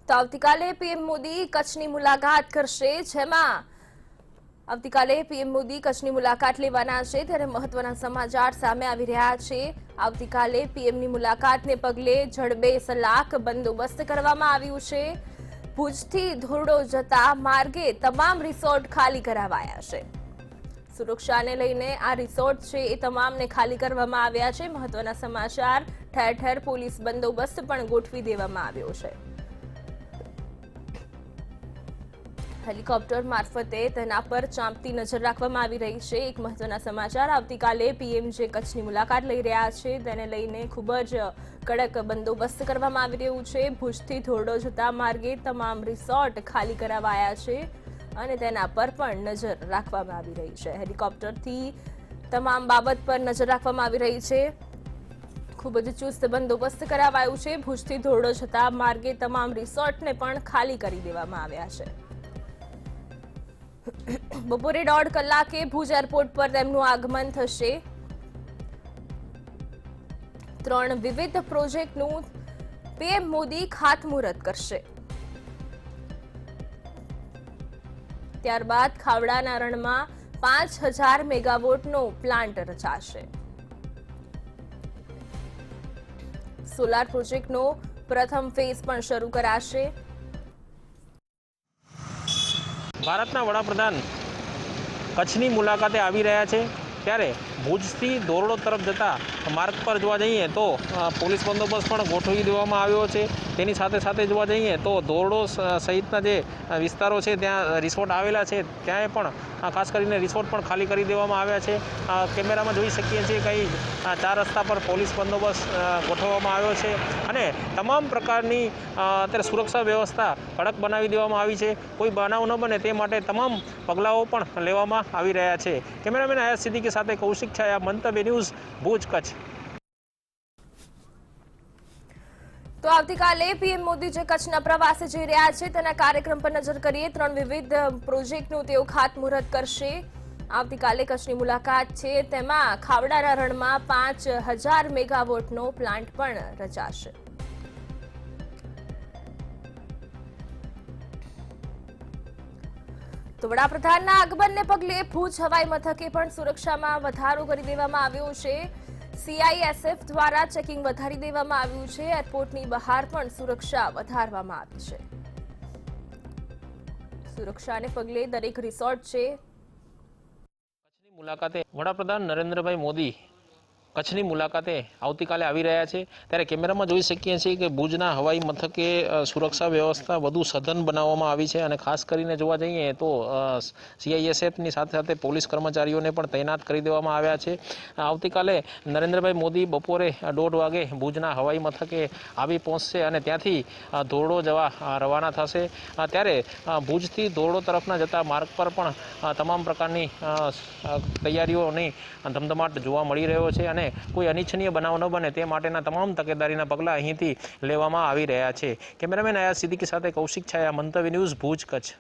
તો આવતીકાલે પીએમ મોદી કચ્છની મુલાકાત કરશે, જેમાં આવતીકાલે પીએમ મોદી કચ્છની મુલાકાત લેવાના છે, ત્યારે મહત્વના સમાચાર સામે આવી રહ્યા છે। આવતીકાલે પીએમની મુલાકાતને પગલે જડબે-સલાક બંદોબસ્ત કરવામાં આવ્યું છે। ભુજથી ધોરડો જતા માર્ગે તમામ રિસોર્ટ ખાલી કરાવાયા છે। સુરક્ષાને લઈને આ રિસોર્ટ છે એ તમામને ખાલી કરવામાં આવ્યા છે। મહત્વના સમાચાર, ઠેર ઠેર પોલીસ બંદોબસ્ત પણ ગોઠવી દેવામાં આવ્યો છે। હેલિકોપ્ટર મારફતે તેના પર ચાંપતી નજર રાખવામાં આવી રહી છે। એક મહત્વના સમાચાર, આવતીકાલે પીએમ જે કચ્છની મુલાકાત લઈ રહ્યા છે તેને લઈને ખૂબ જ કડક બંદોબસ્ત કરવામાં આવી રહ્યું છે। ભુજથી ધોરડો જતા માર્ગે તમામ રિસોર્ટ ખાલી કરાવાયા છે અને તેના પર પણ નજર રાખવામાં આવી રહી છે। હેલિકોપ્ટરથી તમામ બાબત પર નજર રાખવામાં આવી રહી છે। ખૂબ જ ચુસ્ત બંદોબસ્ત કરાવાયું છે। ભુજથી ધોરડો જતા માર્ગે તમામ રિસોર્ટને પણ ખાલી કરી દેવામાં આવ્યા છે। બપોરે 1.5 કલાકે ભુજ એરપોર્ટ પર તેમનું આગમન થશે। 3 વિવિધ પ્રોજેક્ટનું પીએમ મોદી ખાતમુહૂર્ત કરશે। ત્યારબાદ ખાવડાના રણમાં 5000 મેગાવોટનો પ્લાન્ટ રચાશે। સોલાર પ્રોજેક્ટનો પ્રથમ ફેઝ પણ શરૂ કરાશે। ભારતના વડાપ્રધાન કચ્છની મુલાકાતે આવી રહ્યા છે, ત્યારે ભુજથી ધોરડો તરફ જતા માર્ગ પર જોવા જઈએ તો પોલીસ બંદોબસ્ત પણ ગોઠવી દેવામાં આવ્યો છે। તેની સાથે સાથે જોવા જઈએ તો ધોરડો સહિતના જે વિસ્તારો છે ત્યાં રિસોર્ટ આવેલા છે, ત્યાંય પણ ખાસ કરીને રિસોર્ટ પણ ખાલી કરી દેવામાં આવ્યા છે। કેમેરામાં જોઈ શકીએ છીએ કંઈ 4 રસ્તા પર પોલીસ બંદોબસ્ત ગોઠવવામાં આવ્યો છે અને તમામ પ્રકારની અત્યારે સુરક્ષા વ્યવસ્થા કડક બનાવી દેવામાં આવી છે। કોઈ બનાવ ન બને તે માટે તમામ પગલાઓ પણ લેવામાં આવી રહ્યા છે। કેમેરામેન આયાઝ સિદ્દીકી સાથે કૌશિક છાયા, મંતવ્ય ન્યૂઝ, ભુજ, કચ્છ। તો આવતીકાલે પીએમ મોદી જે કચ્છના પ્રવાસે જઈ રહ્યા છે તેના કાર્યક્રમ પર નજર કરીએ। 3 વિવિધ પ્રોજેક્ટનું તેઓ ખાતમુહૂર્ત કરશે। આવતીકાલે કચ્છની મુલાકાત છે, તેમાં ખાવડાના રણમાં 5000 મેગાવોટનો પ્લાન્ટ પણ રચાશે। તો વડાપ્રધાનના આગમનને પગલે ભુજ હવાઈ મથકે પણ સુરક્ષામાં વધારો કરી દેવામાં આવ્યો છે। CISF દ્વારા ચેકિંગ વધારી દેવામાં આવ્યું છે। એરપોર્ટની બહાર પણ સુરક્ષા વધારવામાં આવી છે। સુરક્ષાને પગલે દરેક રિસોર્ટ છે। કચ્છની મુલાકાતે વડાપ્રધાન નરેન્દ્રભાઈ મોદી કચ્છની મુલાકાતે આવતીકાલે આવી રહ્યા છે, ત્યારે કેમેરામાં જોઈ શકીએ છીએ કે ભુજના હવાઈ મથકે સુરક્ષા વ્યવસ્થા વધુ સઘન બનાવવામાં આવી છે અને ખાસ કરીને જોવા જઈએ તો CISFની સાથે સાથે પોલીસ કર્મચારીઓને પણ તૈનાત કરી દેવામાં આવ્યા છે। આવતીકાલે નરેન્દ્રભાઈ મોદી બપોરે 1:30 વાગે ભુજના હવાઈ મથકે આવી પહોંચશે અને ત્યાંથી ધોરડો જવા રવાના થશે। ત્યારે ભુજથી ધોરડો તરફના જતા માર્ગ પર પણ તમામ પ્રકારની તૈયારીઓની ધમધમાટ જોવા મળી રહ્યો છે અને કોઈ અનિચ્છનીય બનાવ ન બને તે માટેના તમામ તકેદારીના પગલાં અહીંથી લેવામાં આવી રહ્યા છે। કેમેરામેન આયાઝ સિદ્દીકી સાથે કૌશિક છાયા, મંતવ્ય ન્યૂઝ, ભુજ, કચ્છ।